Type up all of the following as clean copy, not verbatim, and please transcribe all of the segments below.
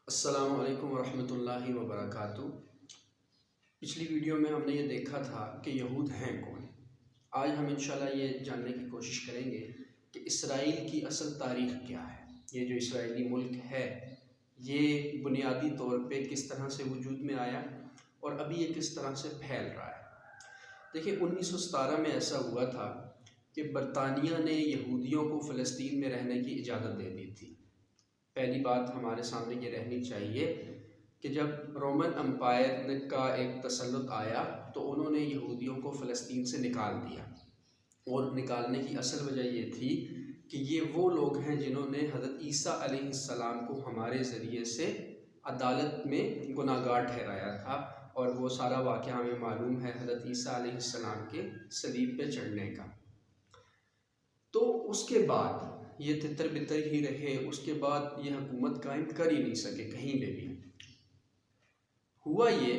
अस्सलामु अलैकुम वरहमतुल्लाहि वबरकातुहू। पिछली वीडियो में हमने ये देखा था कि यहूद हैं कौन। आज हम इंशाल्लाह ये जानने की कोशिश करेंगे कि इसराइल की असल तारीख़ क्या है। ये जो इसराइली मुल्क है ये बुनियादी तौर पे किस तरह से वजूद में आया और अभी ये किस तरह से फैल रहा है। देखिए 1917 में ऐसा हुआ था कि बरतानिया ने यहूदियों को फ़लस्तीन में रहने की इजाज़त दे दी थी। पहली बात हमारे सामने ये रहनी चाहिए कि जब रोमन अम्पायर का एक तसल्लुत आया तो उन्होंने यहूदियों को फ़लस्तीन से निकाल दिया, और निकालने की असल वजह ये थी कि ये वो लोग हैं जिन्होंने हज़रत ईसा अलैहिस्सलाम को हमारे ज़रिए से अदालत में गुनाहगार ठहराया था। और वो सारा वाक़या हमें मालूम है हज़रत ईसा अलैहिस्सलाम के सलीब पे चढ़ने का। तो उसके बाद ये तितर बितर ही रहे, उसके बाद ये हुकूमत कायम कर ही नहीं सके कहीं पे भी। हुआ ये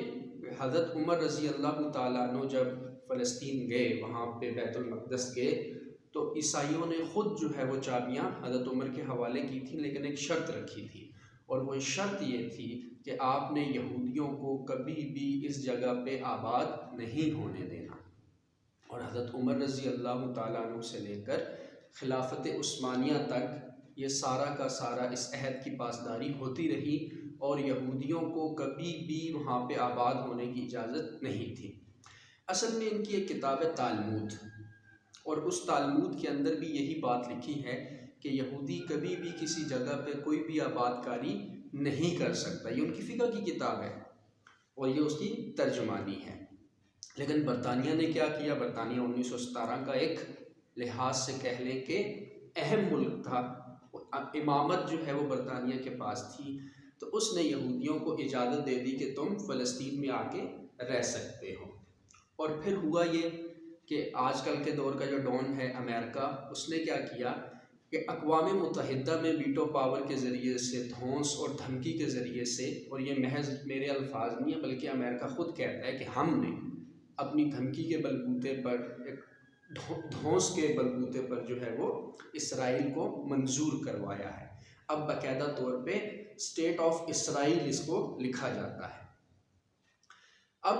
हज़रत उमर रज़ी अल्लाह ताला अन्हु जब फ़लस्तीन गए, वहाँ पे बैतुल मक़दस गए, तो ईसाइयों ने ख़ुद जो है वो चाबियाँ हज़रत उमर के हवाले की थी, लेकिन एक शर्त रखी थी, और वो शर्त ये थी कि आपने यहूदियों को कभी भी इस जगह पे आबाद नहीं होने देना। और हज़रत उमर रज़ी अल्लाह ताला अन्हु से लेकर खिलाफत उस्मानिया तक ये सारा का सारा इस अहद की पासदारी होती रही, और यहूदियों को कभी भी वहाँ पे आबाद होने की इजाज़त नहीं थी। असल में इनकी एक किताब है तालमूद, और उस तालमूद के अंदर भी यही बात लिखी है कि यहूदी कभी भी किसी जगह पे कोई भी आबादकारी नहीं कर सकता। ये उनकी फ़िक़ह की किताब है और ये उसकी तर्जुमानी है। लेकिन बरतानिया ने क्या किया, बरतानिया 1917 का एक लिहाज से कह लें कि अहम मुल्क था, इमामत जो है वो बरतानिया के पास थी, तो उसने यहूदियों को इजाज़त दे दी कि तुम फ़लस्तीन में आके रह सकते हो। और फिर हुआ ये कि आजकल के दौर का जो डॉन है अमेरिका, उसने क्या किया कि अक़वाम मुत्तहिदा में वीटो पावर के ज़रिए से, धौंस और धमकी के ज़रिए से, और ये महज मेरे अल्फाज नहीं है बल्कि अमेरिका ख़ुद कहता है कि हमने अपनी धमकी के बलबूते पर, एक धौंस के बलबूते पर जो है वो इसराइल को मंजूर करवाया है। अब बाकायदा तौर पे स्टेट ऑफ इसराइल इसको लिखा जाता है। अब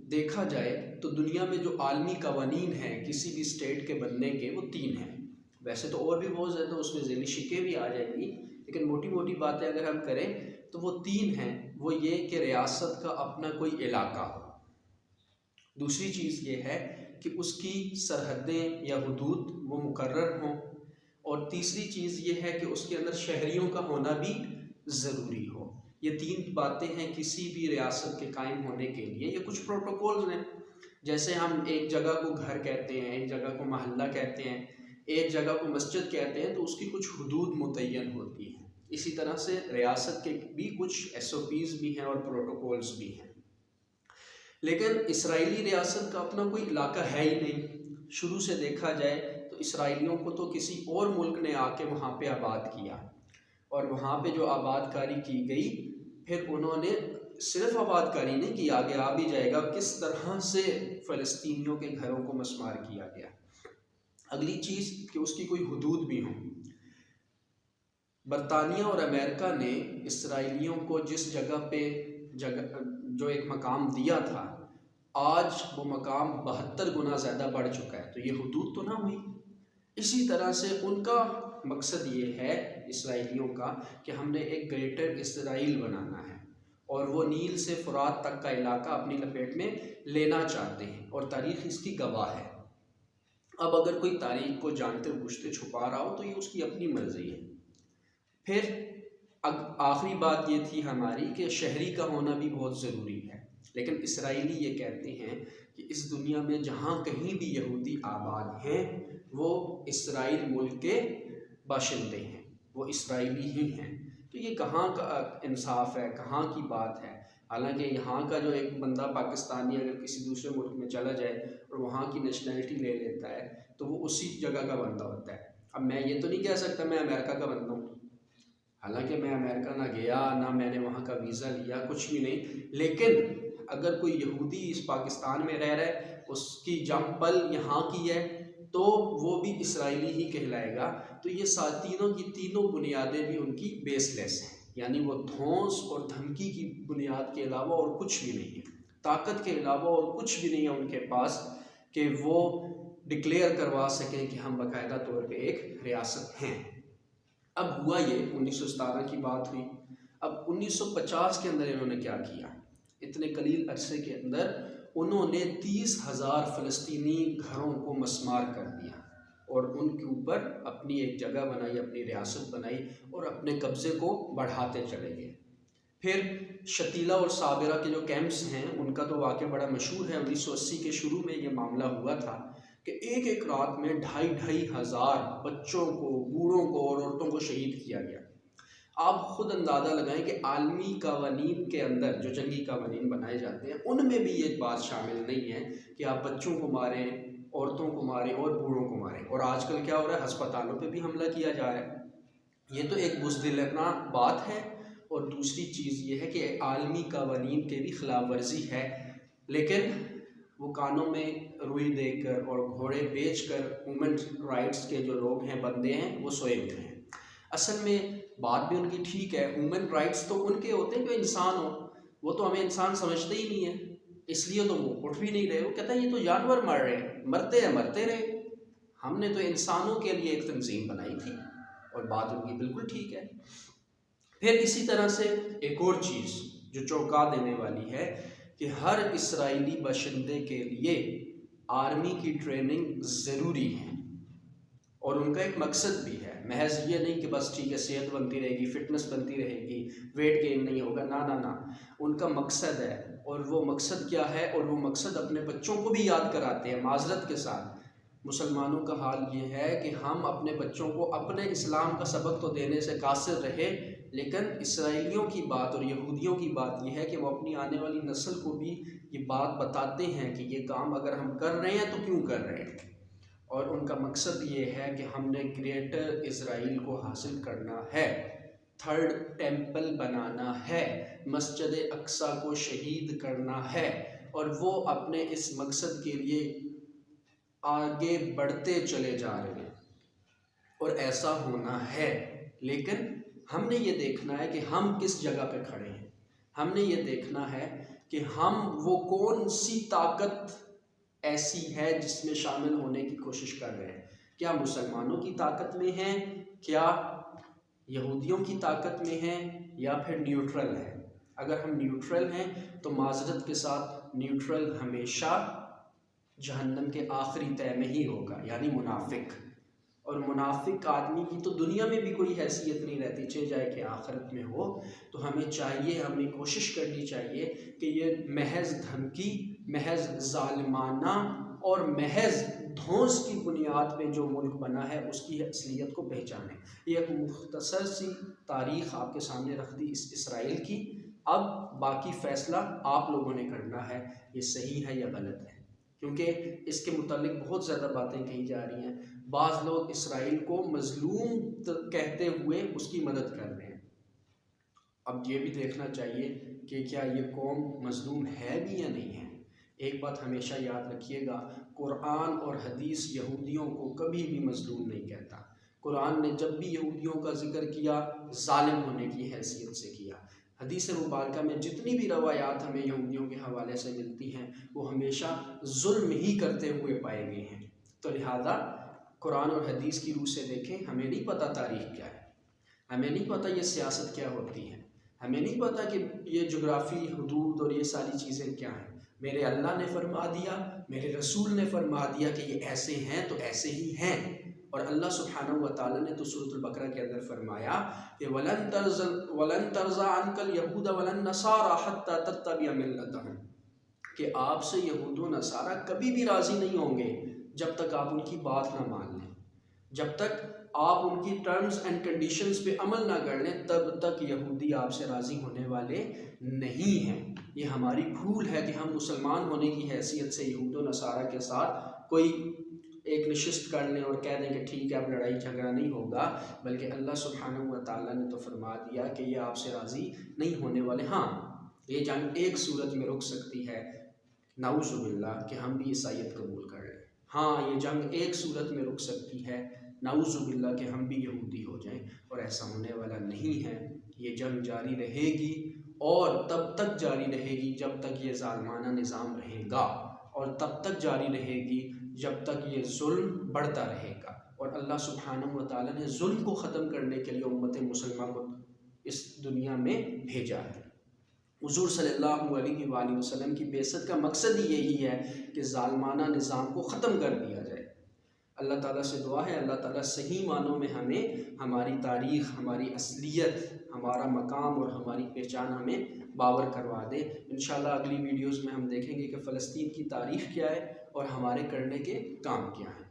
देखा जाए तो दुनिया में जो आलमी कवानीन हैं किसी भी स्टेट के बनने के, वो 3 हैं। वैसे तो और भी बहुत ज़्यादा उसमें ज़ेली शिकें भी आ जाएंगी, लेकिन मोटी मोटी बातें अगर हम करें तो वो 3 हैं। वो ये कि रियासत का अपना कोई इलाका हो, दूसरी चीज़ ये है कि उसकी सरहदें या हुदूद वो मुकर्रर हों, और तीसरी चीज़ ये है कि उसके अंदर शहरियों का होना भी ज़रूरी हो। ये 3 बातें हैं किसी भी रियासत के कायम होने के लिए। ये कुछ प्रोटोकॉल्स हैं, जैसे हम एक जगह को घर कहते हैं, एक जगह को महल्ला कहते हैं, एक जगह को मस्जिद कहते हैं, तो उसकी कुछ हुदूद मुतय्यन होती हैं। इसी तरह से रियासत के भी कुछ SOPs भी हैं और प्रोटोकॉल्स भी हैं। लेकिन इसराइली रियासत का अपना कोई इलाका है ही नहीं। शुरू से देखा जाए तो इसराइलियों को तो किसी और मुल्क ने आके वहाँ पे आबाद किया, और वहाँ पे जो आबादकारी की गई, फिर उन्होंने सिर्फ आबादकारी नहीं की, आगे आ भी जाएगा किस तरह से फ़लस्तीनियों के घरों को मस्मार किया गया। अगली चीज़ कि उसकी कोई हुदूद भी हो। बरतानिया और अमेरिका ने इसराइलियों को जिस जगह पे जो एक मकाम दिया था, आज वो मकाम 72 गुना ज़्यादा बढ़ चुका है, तो ये हुदूद तो ना हुई। इसी तरह से उनका मकसद ये है इसराइलियों का कि हमने एक ग्रेटर इसराइल बनाना है, और वो नील से फुरात तक का इलाका अपनी लपेट में लेना चाहते हैं, और तारीख़ इसकी गवाह है। अब अगर कोई तारीख़ को जानते बूझते छुपा रहा हो तो ये उसकी अपनी मर्ज़ी है। फिर आखिरी बात ये थी हमारी कि शहरी का होना भी बहुत ज़रूरी है। लेकिन इसराइली ये कहते हैं कि इस दुनिया में जहाँ कहीं भी यहूदी आबाद हैं वो इसराइल मुल्क के बाशिंदे हैं, वो इसराइली ही हैं। तो ये कहाँ का इंसाफ है, कहाँ की बात है। हालांकि यहाँ का जो एक बंदा पाकिस्तानी अगर किसी दूसरे मुल्क में चला जाए और वहाँ की नेशनलिटी ले लेता है तो वो उसी जगह का बंदा होता है। अब मैं ये तो नहीं कह सकता मैं अमेरिका का बंदा हूँ, हालांकि मैं अमेरिका ना गया, ना मैंने वहाँ का वीज़ा लिया, कुछ भी नहीं। लेकिन अगर कोई यहूदी इस पाकिस्तान में रह रहा है, उसकी जम पल यहाँ की है, तो वो भी इसराइली ही कहलाएगा। तो ये तीनों की तीनों बुनियादें भी उनकी बेसलेस हैं, यानी वो धौंस और धमकी की बुनियाद के अलावा और कुछ भी नहीं है, ताकत के अलावा और कुछ भी नहीं है उनके पास कि वो डिक्लेयर करवा सकें कि हम बाकायदा तौर पे एक रियासत हैं। अब हुआ ये 1917 की बात हुई। अब 1950 के अंदर इन्होंने क्या किया, इतने कलील अरसे के अंदर उन्होंने 30,000 फ़लस्तीनी घरों को मस्मार कर दिया और उनके ऊपर अपनी एक जगह बनाई, अपनी रियासत बनाई और अपने कब्ज़े को बढ़ाते चले गए। फिर शतीला और साबिरा के जो कैंप्स हैं उनका तो वाक़या बड़ा मशहूर है। 1980 के शुरू में ये मामला हुआ था कि एक एक रात में 2,500 बच्चों को, बूढ़ों को और औरतों को शहीद किया गया। आप ख़ुद अंदाज़ा लगाएं कि आलमी कवानीन के अंदर जो जंगी कवानीन बनाए जाते हैं उनमें भी ये बात शामिल नहीं है कि आप बच्चों को मारें, औरतों को मारें और बूढ़ों को मारें। और आजकल क्या हो रहा है, अस्पतालों पे भी हमला किया जा रहा है। ये तो एक बुज़दिलना बात है। और दूसरी चीज़ ये है कि आलमी कवानीन के भी खिलाफ वर्जी है, लेकिन वो कानों में रुई देकर और घोड़े बेचकर ह्यूमन राइट्स के जो लोग हैं, बंदे हैं, वो सोए हुए हैं। असल में बात भी उनकी ठीक है, ह्यूमन राइट्स तो उनके होते हैं जो इंसान हो, वो तो हमें इंसान समझते ही नहीं है, इसलिए तो वो उठ भी नहीं रहे। वो कहता है ये तो जानवर मर रहे हैं, मरते हैं मरते रहे, हमने तो इंसानों के लिए एक तंजीम बनाई थी। और बात उनकी बिल्कुल ठीक है। फिर इसी तरह से एक और चीज़ जो चौंका देने वाली है कि हर इसराइली बशिंदे के लिए आर्मी की ट्रेनिंग ज़रूरी है और उनका एक मकसद भी है। महज ये नहीं कि बस ठीक है सेहत बनती रहेगी, फिटनेस बनती रहेगी, वेट गेन नहीं होगा, ना ना ना, उनका मकसद है। और वो मकसद क्या है, और वो मकसद अपने बच्चों को भी याद कराते हैं। माजरत के साथ मुसलमानों का हाल ये है कि हम अपने बच्चों को अपने इस्लाम का सबक तो देने से कासिर रहे, लेकिन इसराइलियों की बात और यहूदियों की बात यह है कि वो अपनी आने वाली नस्ल को भी ये बात बताते हैं कि ये काम अगर हम कर रहे हैं तो क्यों कर रहे हैं। और उनका मकसद ये है कि हमने ग्रेटर इज़राइल को हासिल करना है, थर्ड टेंपल बनाना है, मस्जिद अक्सा को शहीद करना है। और वो अपने इस मकसद के लिए आगे बढ़ते चले जा रहे हैं और ऐसा होना है। लेकिन हमने ये देखना है कि हम किस जगह पे खड़े हैं। हमने ये देखना है कि हम वो कौन सी ताकत ऐसी है जिसमें शामिल होने की कोशिश कर रहे हैं। क्या मुसलमानों की ताकत में हैं, क्या यहूदियों की ताकत में हैं, या फिर न्यूट्रल है। अगर हम न्यूट्रल हैं तो माजरत के साथ न्यूट्रल हमेशा जहन्नम के आखिरी तय में ही होगा, यानी मुनाफिक। और मुनाफिक आदमी की तो दुनिया में भी कोई हैसियत नहीं रहती, चाहे जाए कि आखिरत में हो। तो हमें चाहिए, हमें कोशिश करनी चाहिए कि ये महज धमकी, महज जालिमाना और महज धौंस की बुनियाद पे जो मुल्क बना है उसकी असलियत को पहचानें। ये एक मुख्तसर सी तारीख़ आपके सामने रख दी इस इसराइल की। अब बाकी फ़ैसला आप लोगों ने करना है, ये सही है या गलत है, क्योंकि इसके मुतालिक बहुत ज़्यादा बातें कही जा रही हैं। बाज़ लोग इसराइल को मज़लूम कहते हुए उसकी मदद कर रहे हैं। अब ये भी देखना चाहिए कि क्या ये कौम मज़लूम है भी या नहीं है। एक बात हमेशा याद रखिएगा, कुरान और हदीस यहूदियों को कभी भी मज़लूम नहीं कहता। कुरान ने जब भी यहूदियों का जिक्र किया, ज़ालिम होने की हैसियत से किया। हदीस मुबारका में जितनी भी रवायात हमें यहूदियों के हवाले से मिलती हैं वो हमेशा जुल्म ही करते हुए पाए गए हैं। तो लिहाजा कुरान और हदीस की रूह से देखें। हमें नहीं पता तारीख़ क्या है, हमें नहीं पता ये सियासत क्या होती है, हमें नहीं पता कि ये जोग्राफ़ी, हुदूद और ये सारी चीज़ें क्या हैं। मेरे अल्लाह ने फरमा दिया, मेरे रसूल ने फरमा दिया कि ये ऐसे हैं तो ऐसे ही हैं। और अल्लाह सुब्हानहू व तआला ने तो सूरह बकरा के अंदर फरमाया कि वलन तरज़ा अन्कल यहूद वलन नसारा हत्ता तत्तबिअ मिल्लतहुम, कि आपसे यहूद व नसारा कभी भी राज़ी नहीं होंगे जब तक आप उनकी बात ना मान लें, जब तक आप उनकी टर्म्स एंड कंडीशंस पे अमल ना कर लें, तब तक यहूदी आपसे राज़ी होने वाले नहीं हैं। ये हमारी भूल है कि हम मुसलमान होने की हैसियत से यहूद व नसारा के साथ कोई एक नशिस्त कर लें और कह दें कि ठीक है अब लड़ाई झगड़ा नहीं होगा, बल्कि अल्लाह सुब्हानहू व तआला ने तो फरमा दिया कि ये आपसे राज़ी नहीं होने वाले। हाँ, ये जंग एक सूरत में रुक सकती है, नाउज़ु बिल्लाह, कि हम भी ईसाईयत कबूल कर लें। हाँ, ये जंग एक सूरत में रुक सकती है, नाउज़ु बिल्लाह, कि हम भी यहूदी हो जाएं, और ऐसा होने वाला नहीं है। ये जंग जारी रहेगी और तब तक जारी रहेगी जब तक ये ज़ालिमाना निज़ाम रहेगा, और तब तक जारी रहेगी जब तक ये जुल्म बढ़ता रहेगा। और अल्लाह सुब्हानहू व तआला ने जुल्म को ख़त्म करने के लिए उम्मत मुसलमा को इस दुनिया में भेजा है। हुज़ूर सल्लल्लाहु अलैहि वसल्लम की बेइज्जत का मकसद ही यही है कि ज़ालिमाना निज़ाम को ख़त्म कर दिया जाए। अल्लाह ताला से दुआ है अल्लाह ताला सही मानों में हमें हमारी तारीख़, हमारी असलियत, हमारा मकाम और हमारी पहचान हमें बावर करवा दे। इंशाअल्लाह अगली वीडियोज़ में हम देखेंगे कि फ़लस्तीन की तारीख़ क्या है और हमारे करने के काम क्या हैं।